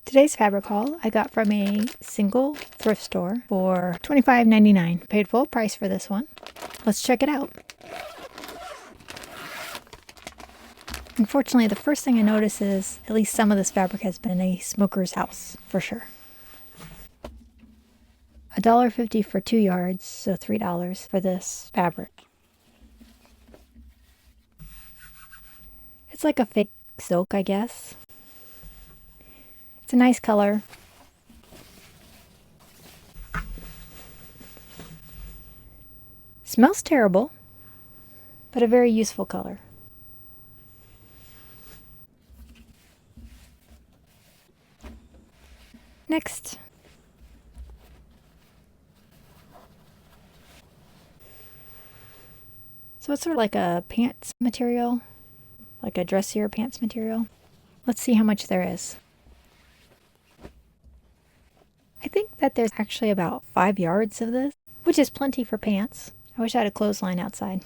Today's fabric haul I got from a single thrift store for $25.99. Paid full price for this one. Let's check it out. Unfortunately, the first thing I notice is at least some of this fabric has been in a smoker's house, for sure. $1.50 for 2 yards, so $3 for this fabric. It's like a fake silk, I guess. It's a nice color. Smells terrible, but a very useful color. Next. So it's sort of like a pants material, like a dressier pants material. Let's see how much there is. I think that there's actually about 5 yards of this, which is plenty for pants. I wish I had a clothesline outside.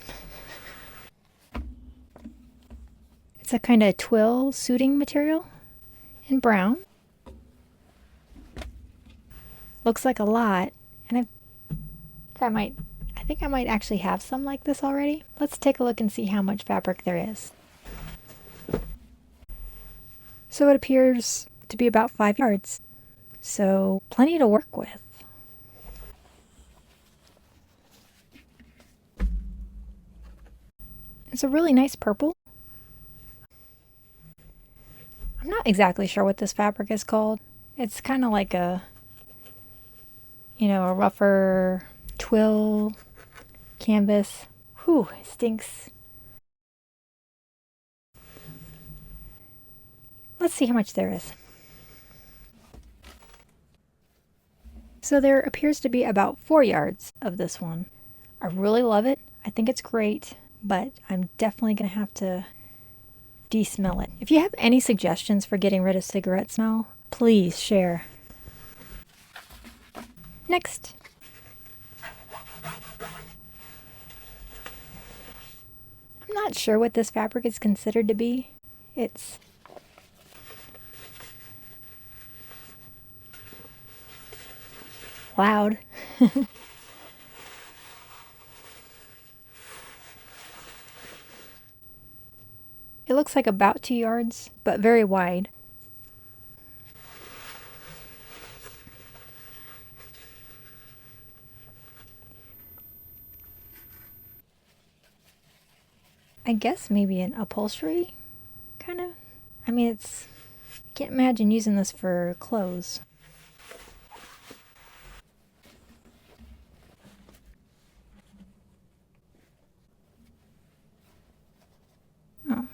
It's a kind of twill suiting material in brown. Looks like a lot, and I think I might actually have some like this already. Let's take a look and see how much fabric there is. So it appears to be about 5 yards. So plenty to work with. It's a really nice purple. I'm not exactly sure what this fabric is called. It's kind of like a rougher twill canvas. Whew, it stinks. Let's see how much there is. So there appears to be about 4 yards of this one. I really love it. I think it's great, but I'm definitely going to have to de-smell it. If you have any suggestions for getting rid of cigarette smell, please share. Next. I'm not sure what this fabric is considered to be. It's loud. It looks like about 2 yards, but very wide. I guess maybe an upholstery, kind of. I mean, I can't imagine using this for clothes. Oh.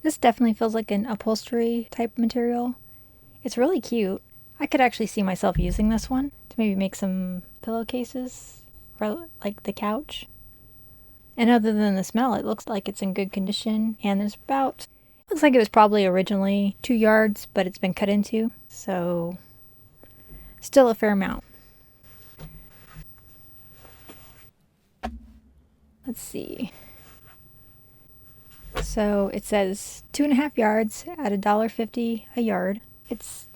This definitely feels like an upholstery type material. It's really cute. I could actually see myself using this one to maybe make some pillowcases for like the couch. And other than the smell, it looks like it's in good condition. And looks like it was probably originally 2 yards, but it's been cut into. So still a fair amount. Let's see. So it says 2.5 yards at $1.50 a yard. It's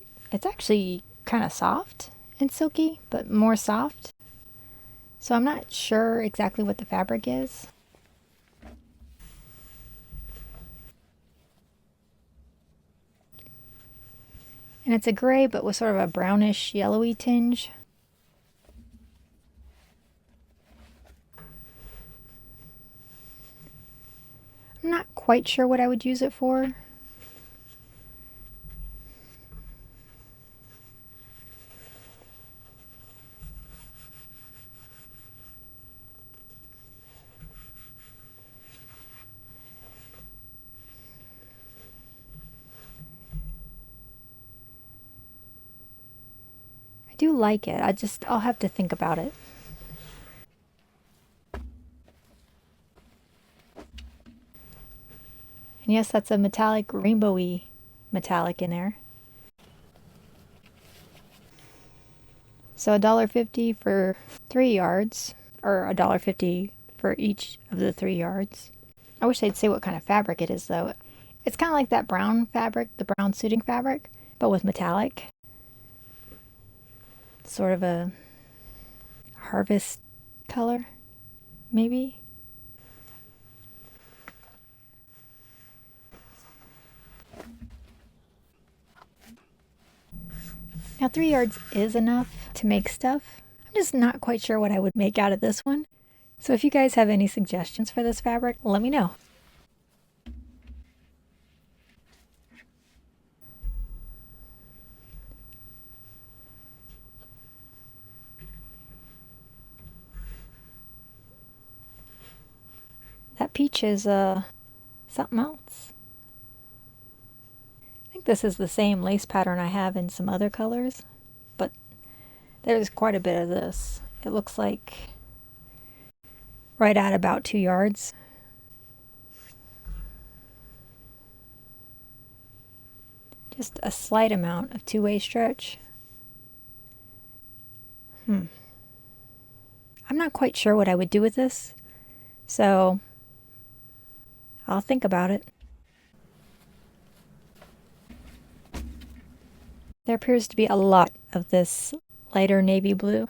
actually kind of soft and silky, but more soft. So I'm not sure exactly what the fabric is. And it's a gray, but with sort of a brownish yellowy tinge. I'm not quite sure what I would use it for. I do like it. I'll have to think about it. And yes, that's a metallic, rainbowy metallic in there. So $1.50 for 3 yards, or $1.50 for each of the 3 yards. I wish they'd say what kind of fabric it is though. It's kind of like that brown fabric, the brown suiting fabric, but with metallic. Sort of a harvest color, maybe. Now 3 yards is enough to make stuff. I'm just not quite sure what I would make out of this one. So if you guys have any suggestions for this fabric, let me know. That peach is something else. I think this is the same lace pattern I have in some other colors, but there's quite a bit of this. It looks like right at about 2 yards. Just a slight amount of two-way stretch. I'm not quite sure what I would do with this, so I'll think about it. There appears to be a lot of this lighter navy blue.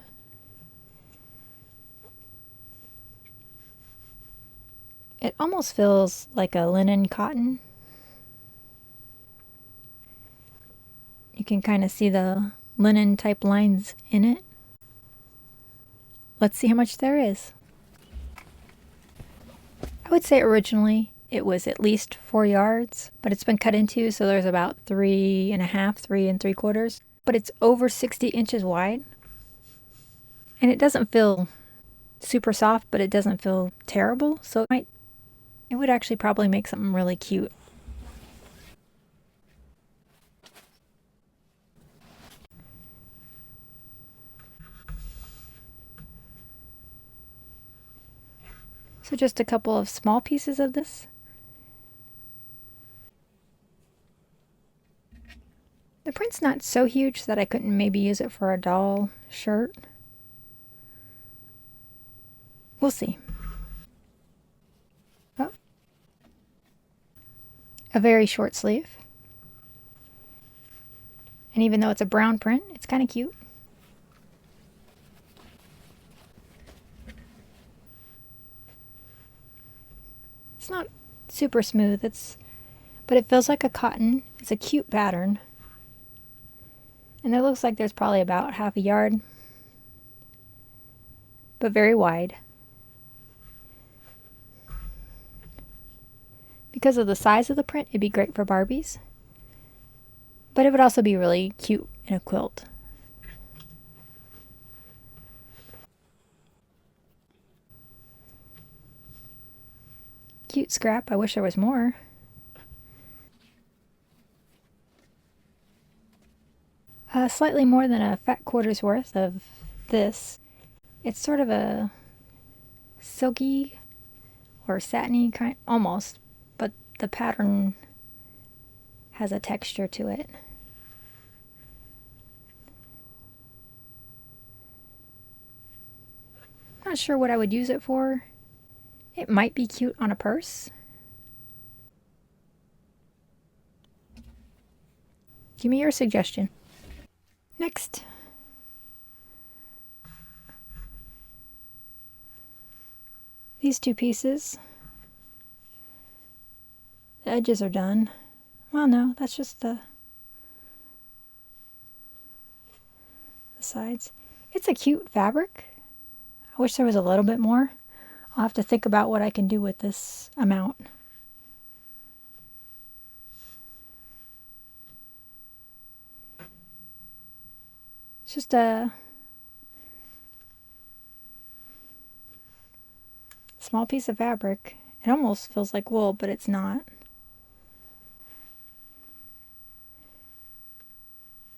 It almost feels like a linen cotton. You can kind of see the linen type lines in it. Let's see how much there is. I would say originally it was at least 4 yards, but it's been cut into, so there's about 3.5, 3 3/4. But it's over 60 inches wide. And it doesn't feel super soft, but it doesn't feel terrible. So it would actually probably make something really cute. So just a couple of small pieces of this. The print's not so huge that I couldn't maybe use it for a doll shirt. We'll see. Oh. A very short sleeve. And even though it's a brown print, it's kind of cute. It's not super smooth, but it feels like a cotton. It's a cute pattern. And it looks like there's probably about half a yard, but very wide. Because of the size of the print, it'd be great for Barbies. But it would also be really cute in a quilt. Cute scrap. I wish there was more. Slightly more than a fat quarter's worth of this. It's sort of a silky or satiny kind, almost, but the pattern has a texture to it. Not sure what I would use it for. It might be cute on a purse. Give me your suggestion. Next. These 2 pieces. The edges are done. Well, no, that's just the sides. It's a cute fabric. I wish there was a little bit more. I'll have to think about what I can do with this amount. It's just a small piece of fabric. It almost feels like wool, but it's not.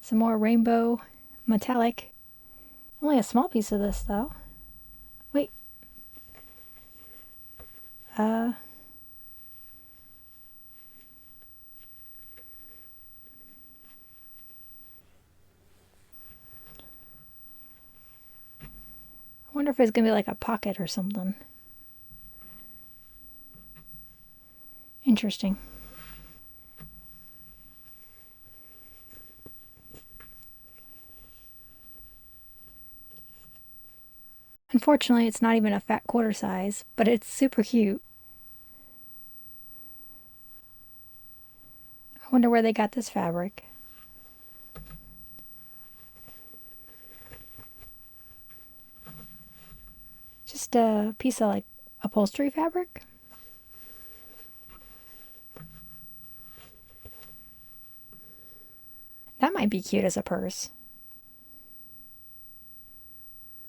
Some more rainbow metallic. Only a small piece of this though. Wait. I wonder if it's gonna be like a pocket or something. Interesting. Unfortunately, it's not even a fat quarter size, but it's super cute. I wonder where they got this fabric. Just a piece of like upholstery fabric. That might be cute as a purse.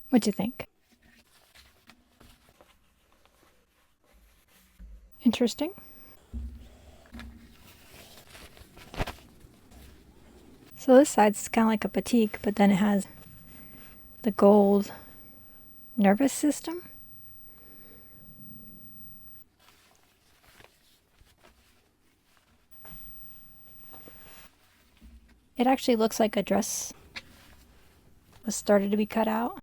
What'd you think? Interesting. So this side's kind of like a batik, but then it has the gold nervous system. It actually looks like a dress was started to be cut out,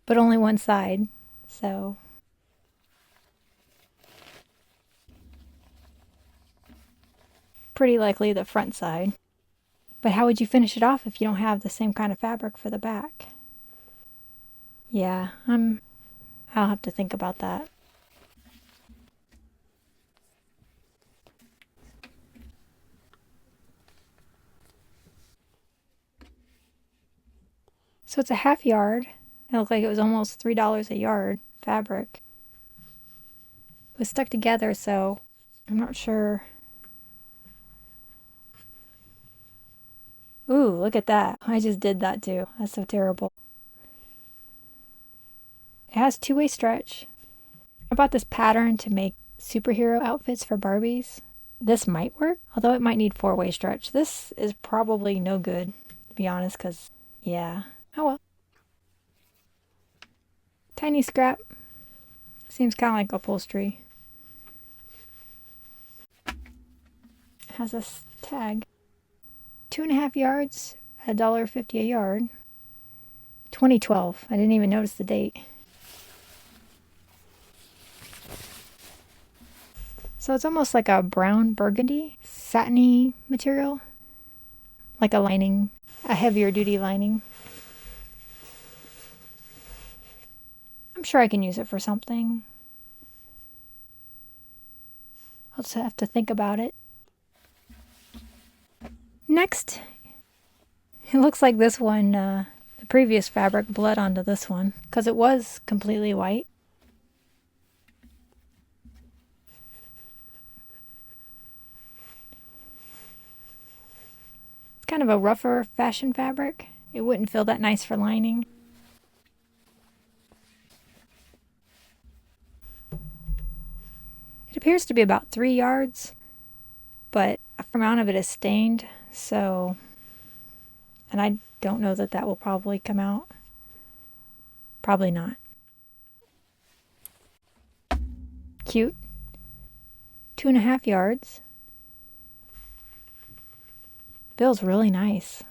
but only one side, so pretty likely the front side. But how would you finish it off if you don't have the same kind of fabric for the back? Yeah, I'll have to think about that. So it's a half yard. It looked like it was almost $3 a yard fabric. It was stuck together, so I'm not sure. Ooh, look at that. I just did that too. That's so terrible. It has two-way stretch. I bought this pattern to make superhero outfits for Barbies. This might work, although it might need four-way stretch. This is probably no good, to be honest, because, yeah. Oh well. Tiny scrap. Seems kind of like upholstery. It has this tag. 2.5 yards at $1.50 a yard. 2012. I didn't even notice the date. So it's almost like a brown burgundy, satiny material. Like a lining, a heavier duty lining. I'm sure I can use it for something. I'll just have to think about it. Next, it looks like this one, the previous fabric bled onto this one because it was completely white. It's kind of a rougher fashion fabric. It wouldn't feel that nice for lining. It appears to be about 3 yards, but a amount of it is stained, so, and I don't know that that will probably come out. Probably not. Cute. 2.5 yards. Feels really nice.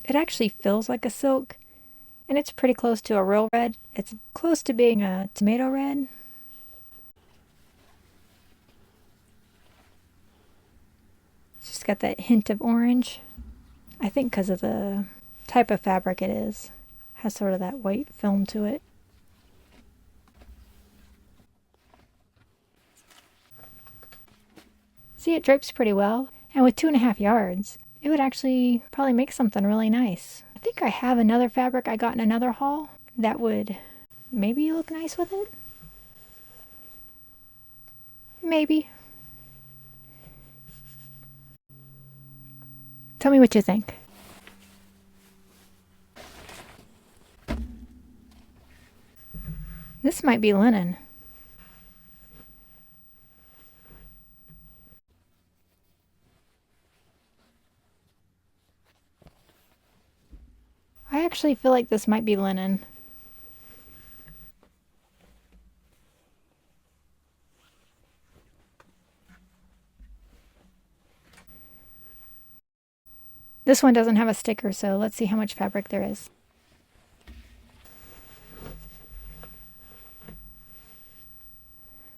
It actually feels like a silk, and it's pretty close to a real red. It's close to being a tomato red. It's just got that hint of orange. I think because of the type of fabric it is. Has sort of that white film to it. See, it drapes pretty well. And with 2.5 yards, it would actually probably make something really nice. I think I have another fabric I got in another haul that would maybe look nice with it. Maybe. Tell me what you think. This might be linen. I actually feel like this might be linen. This one doesn't have a sticker, so let's see how much fabric there is.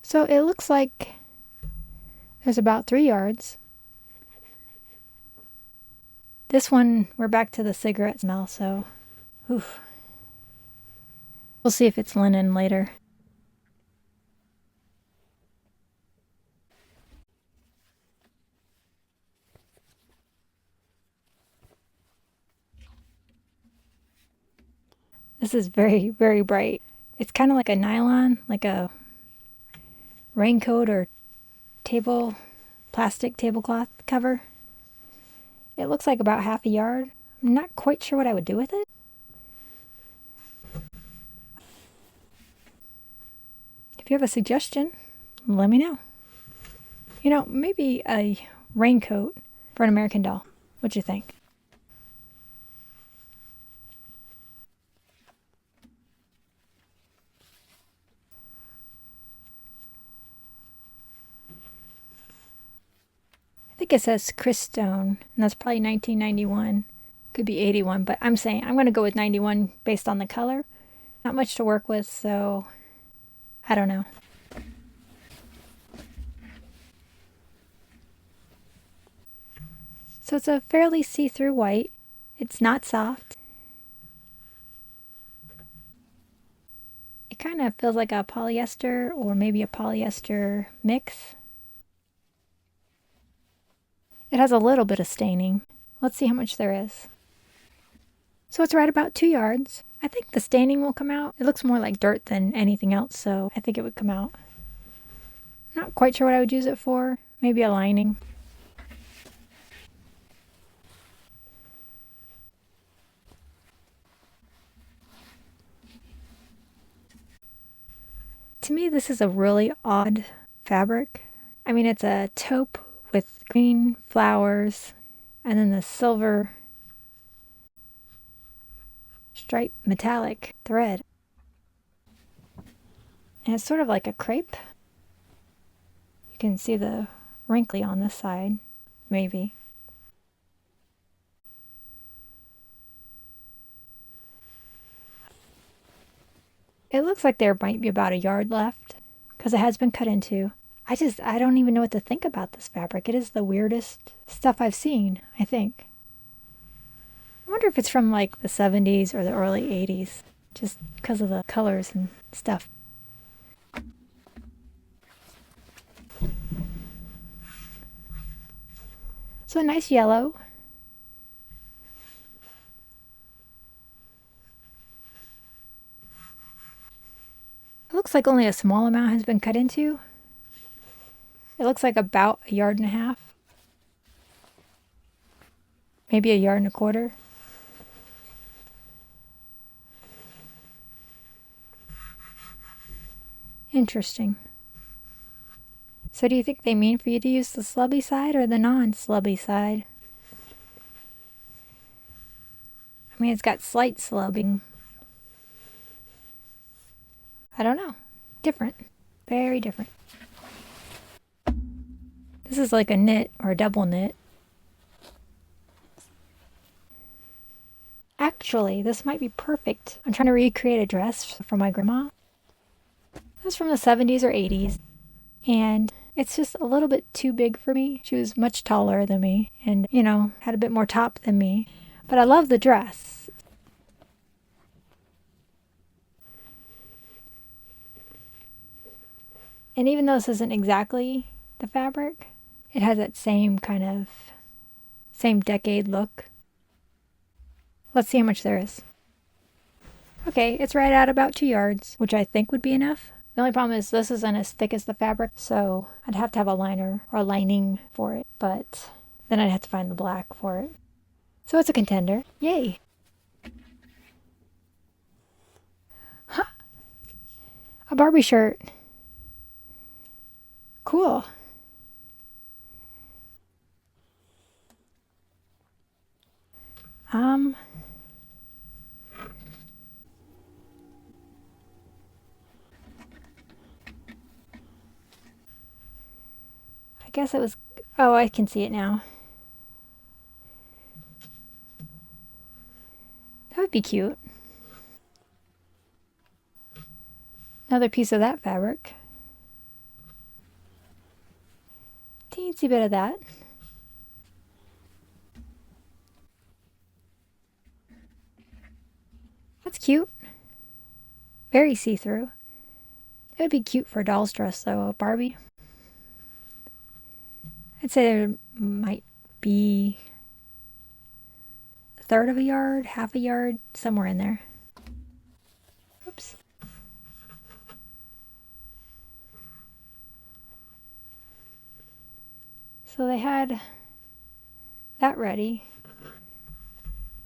So it looks like there's about 3 yards. This one, we're back to the cigarette smell, so oof. We'll see if it's linen later. This is very, very bright. It's kind of like a nylon, like a raincoat or plastic tablecloth cover. It looks like about half a yard. I'm not quite sure what I would do with it. If you have a suggestion, let me know. You know, maybe a raincoat for an American Doll. What'd you think? I think it says Christone, and that's probably 1991. Could be 81, but I'm saying I'm going to go with 91 based on the color. Not much to work with, so I don't know. So it's a fairly see-through white. It's not soft. It kind of feels like a polyester or maybe a polyester mix. It has a little bit of staining. Let's see how much there is. So it's right about 2 yards. I think the staining will come out. It looks more like dirt than anything else, so I think it would come out. Not quite sure what I would use it for. Maybe a lining. To me, this is a really odd fabric. I mean, it's a taupe with green flowers and then the silver striped metallic thread. And it's sort of like a crepe. You can see the wrinkly on this side, maybe. It looks like there might be about a yard left because it has been cut into. I don't even know what to think about this fabric. It is the weirdest stuff I've seen, I think. I wonder if it's from like the 70s or the early 80s, just because of the colors and stuff. So a nice yellow. It looks like only a small amount has been cut into. It looks like about a yard and a half. Maybe a yard and a quarter. Interesting. So do you think they mean for you to use the slubby side or the non-slubby side? I mean, it's got slight slubbing. I don't know. Different. Very different. This is like a knit or a double knit. Actually, this might be perfect. I'm trying to recreate a dress for my grandma. It was from the 70s or 80s. And it's just a little bit too big for me. She was much taller than me and, you know, had a bit more top than me. But I love the dress. And even though this isn't exactly the fabric, it has that same kind of, same decade look. Let's see how much there is. Okay, it's right at about 2 yards, which I think would be enough. The only problem is this isn't as thick as the fabric, so I'd have to have a liner or a lining for it, but then I'd have to find the black for it. So it's a contender. Yay! Huh! A Barbie shirt. Cool. I guess it was, oh, I can see it now. would be cute. Another piece of that fabric. Teensy bit of that. That's cute. Very see-through. It would be cute for a doll's dress though, a Barbie. I'd say there might be a third of a yard, half a yard, somewhere in there. Oops. So they had that ready.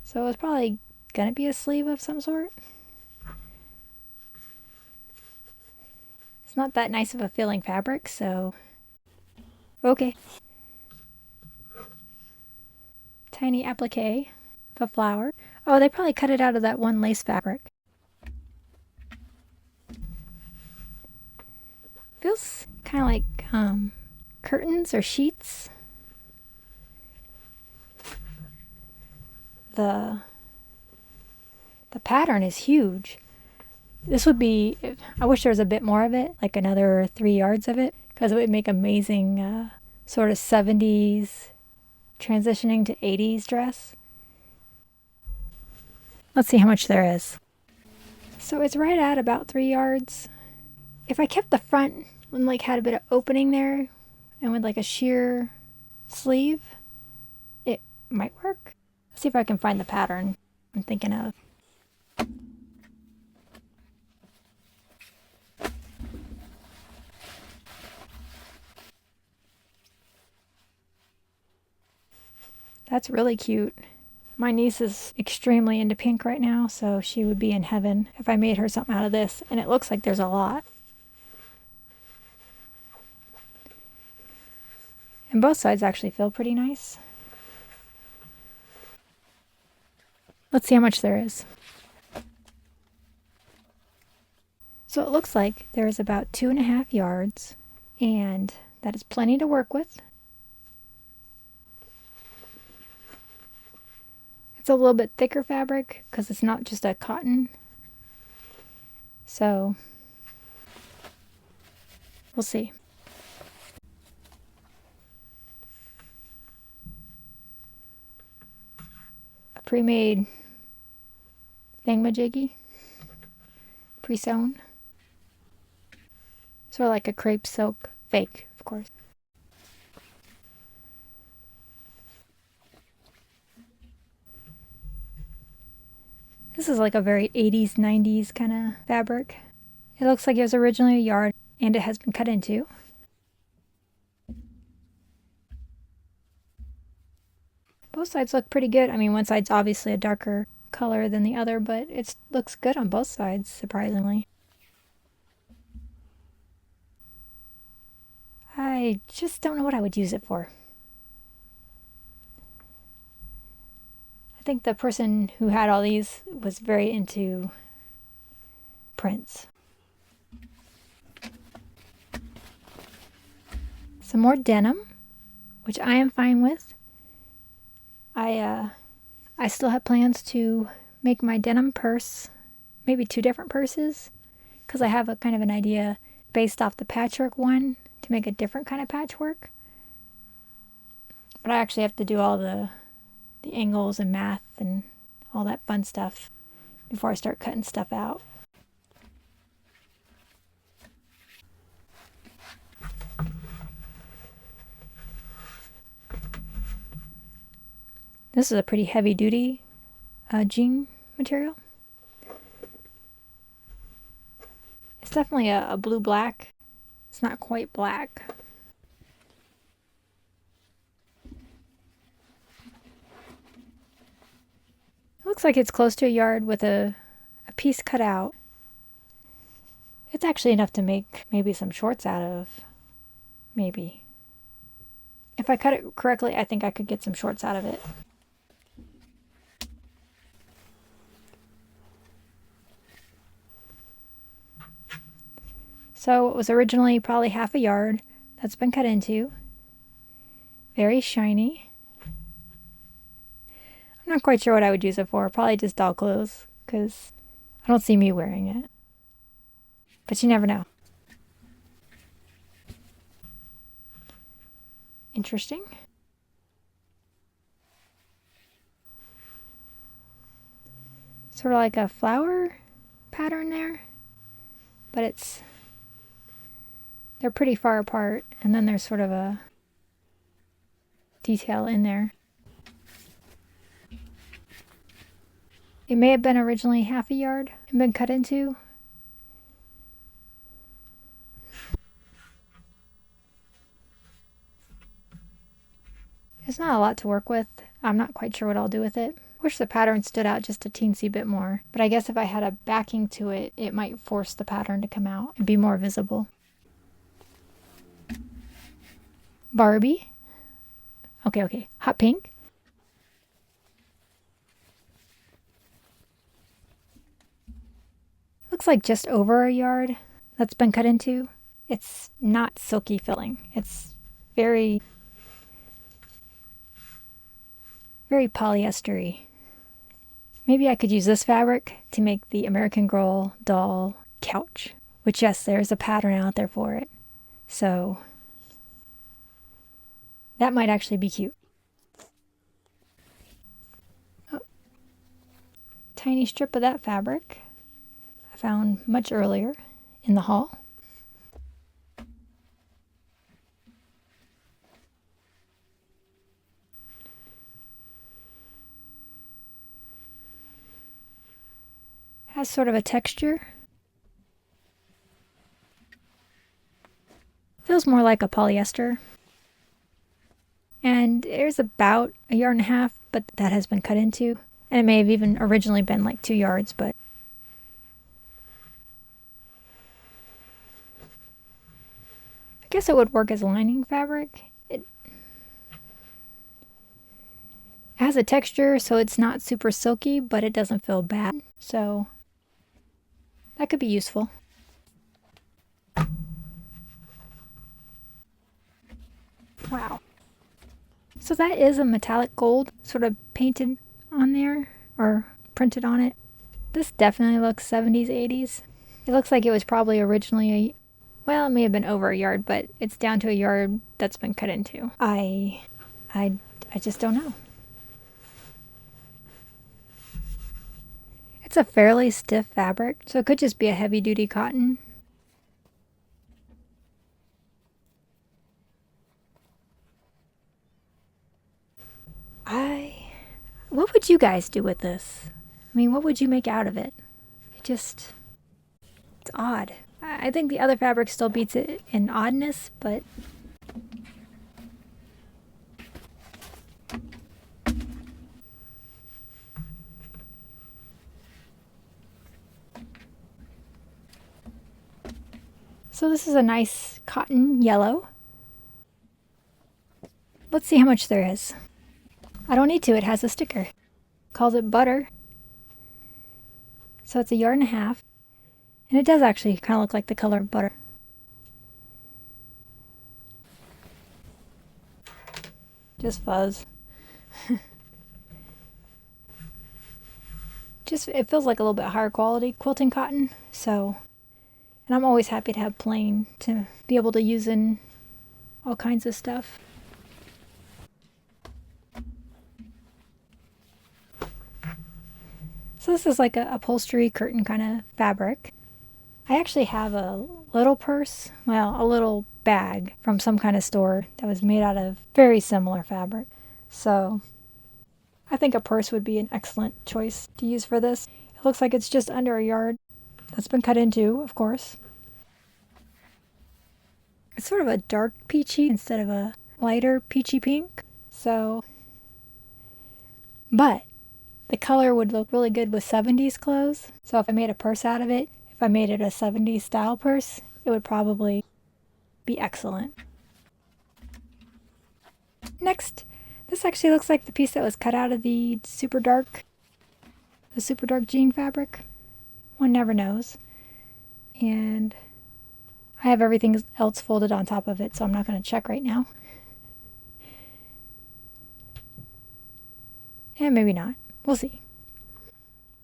So it was probably gonna be a sleeve of some sort. It's not that nice of a feeling fabric, so okay. Tiny applique of a flower. Oh, they probably cut it out of that one lace fabric. Feels kind of like curtains or sheets. The pattern is huge. This would be, I wish there was a bit more of it, like another 3 yards of it, because it would make amazing sort of 70s transitioning to 80s dress. Let's see how much there is. So it's right at about 3 yards. If I kept the front and like had a bit of opening there and with like a sheer sleeve, it might work. Let's see if I can find the pattern I'm thinking of. That's really cute. My niece is extremely into pink right now, so she would be in heaven if I made her something out of this, and it looks like there's a lot. And both sides actually feel pretty nice. Let's see how much there is. So it looks like there is about 2.5 yards, and that is plenty to work with. It's a little bit thicker fabric because it's not just a cotton. So we'll see. A pre-made thingamajiggy, pre-sewn. Sort of like a crepe silk, fake, of course. This is like a very 80s, 90s kind of fabric. It looks like it was originally a yard and it has been cut into. Both sides look pretty good. I mean, one side's obviously a darker color than the other, but it looks good on both sides, surprisingly. I just don't know what I would use it for. I think the person who had all these was very into prints. Some more denim, which I am fine with. I still have plans to make my denim purse, maybe 2 different purses, because I have a kind of an idea based off the patchwork one to make a different kind of patchwork. But I actually have to do all the angles and math and all that fun stuff before I start cutting stuff out. This is a pretty heavy duty jean material. It's definitely a blue-black. It's not quite black. Looks like it's close to a yard with a piece cut out. It's actually enough to make maybe some shorts out of. Maybe. If I cut it correctly, I think I could get some shorts out of it. So it was originally probably half a yard. That's been cut into. Very shiny. I'm I'm not quite sure what I would use it for. Probably just doll clothes, because I don't see me wearing it. But you never know. Interesting. Sort of like a flower pattern there, but they're pretty far apart, and then there's sort of a detail in there. It may have been originally half a yard and been cut into. It's not a lot to work with. I'm not quite sure what I'll do with it. Wish the pattern stood out just a teensy bit more, but I guess if I had a backing to it, it might force the pattern to come out and be more visible. Barbie. Okay. Hot pink. Looks like just over a yard that's been cut into. It's not silky filling. It's very, very polyestery. Maybe I could use this fabric to make the American Girl doll couch, which, yes, there's a pattern out there for it. So that might actually be cute. Oh, tiny strip of that fabric I found much earlier in the haul. Has sort of a texture. Feels more like a polyester. And there's about a yard and a half, but that has been cut into. And it may have even originally been like 2 yards, but I guess it would work as lining fabric. It has a texture, so it's not super silky, but it doesn't feel bad. So that could be useful. Wow. So that is a metallic gold sort of painted on there or printed on it. This definitely looks 70s, 80s. It looks like it was probably originally well, it may have been over a yard, but it's down to a yard that's been cut into. I just don't know. It's a fairly stiff fabric, so it could just be a heavy duty cotton. What would you guys do with this? I mean, what would you make out of it? It's odd. I think the other fabric still beats it in oddness, but so this is a nice cotton yellow. Let's see how much there is. I don't need to, it has a sticker. Calls it butter. So it's a yard and a half. And it does actually kind of look like the color of butter. Just fuzz. It feels like a little bit higher quality quilting cotton. So, and I'm always happy to have plain to be able to use in all kinds of stuff. So this is like a upholstery curtain kind of fabric. I actually have a little purse, well, a little bag from some kind of store that was made out of very similar fabric. So I think a purse would be an excellent choice to use for this. It looks like it's just under a yard. That's been cut into, of course. It's sort of a dark peachy instead of a lighter peachy pink. So, but the color would look really good with 70s clothes. So if I made a purse out of it, if I made it a 70s style purse, it would probably be excellent. Next, this actually looks like the piece that was cut out of the super dark jean fabric. One never knows. And I have everything else folded on top of it, so I'm not going to check right now. And maybe not. We'll see.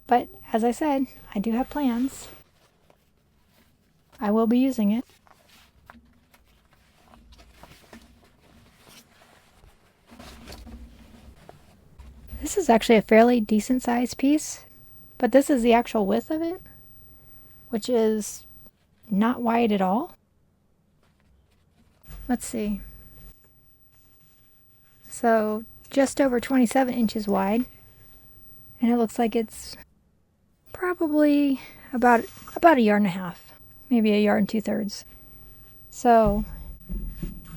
But as I said, I do have plans. I will be using it. This is actually a fairly decent sized piece, but this is the actual width of it, which is not wide at all. Let's see. So just over 27 inches wide, and it looks like it's probably about a yard and a half, maybe a yard and 2/3. So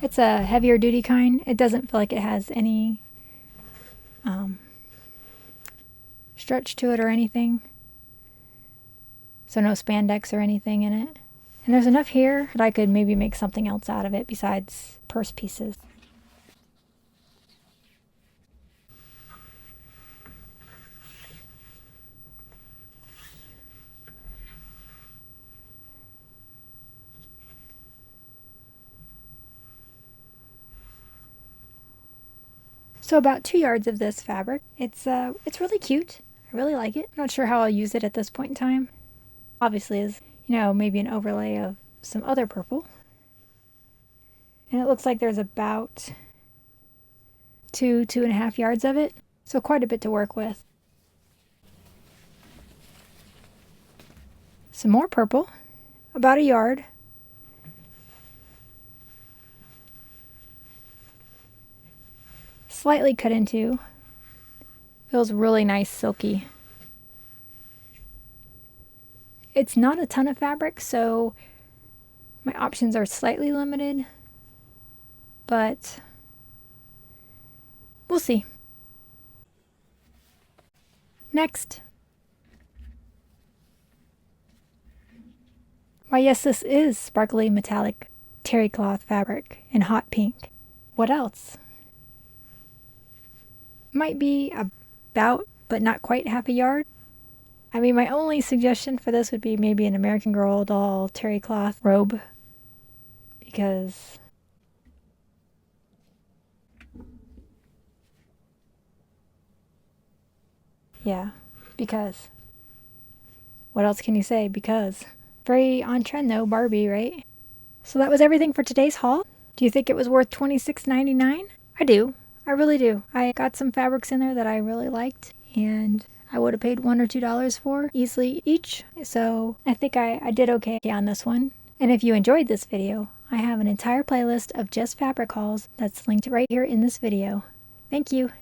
it's a heavier duty kind. It doesn't feel like it has any stretch to it or anything. So no spandex or anything in it. And there's enough here that I could maybe make something else out of it besides purse pieces. So about 2 yards of this fabric. It's really cute. I really like it. I'm not sure how I'll use it at this point in time. Obviously is, maybe an overlay of some other purple. And it looks like there's about 2.5 yards of it. So quite a bit to work with. Some more purple, about a yard. Slightly cut into. Feels really nice, silky. It's not a ton of fabric, so my options are slightly limited, but we'll see. Next. Why, yes, this is sparkly metallic terry cloth fabric in hot pink. What else? Might be about, but not quite half a yard. I mean, my only suggestion for this would be maybe an American Girl doll terry cloth robe. Because because what else can you say? Because very on trend though, Barbie, right? So that was everything for today's haul. Do you think it was worth $26.99? I do. I really do. I got some fabrics in there that I really liked, and I would have paid $1 or $2 for easily each. So I think I did okay on this one. And if you enjoyed this video, I have an entire playlist of just fabric hauls that's linked right here in this video. Thank you.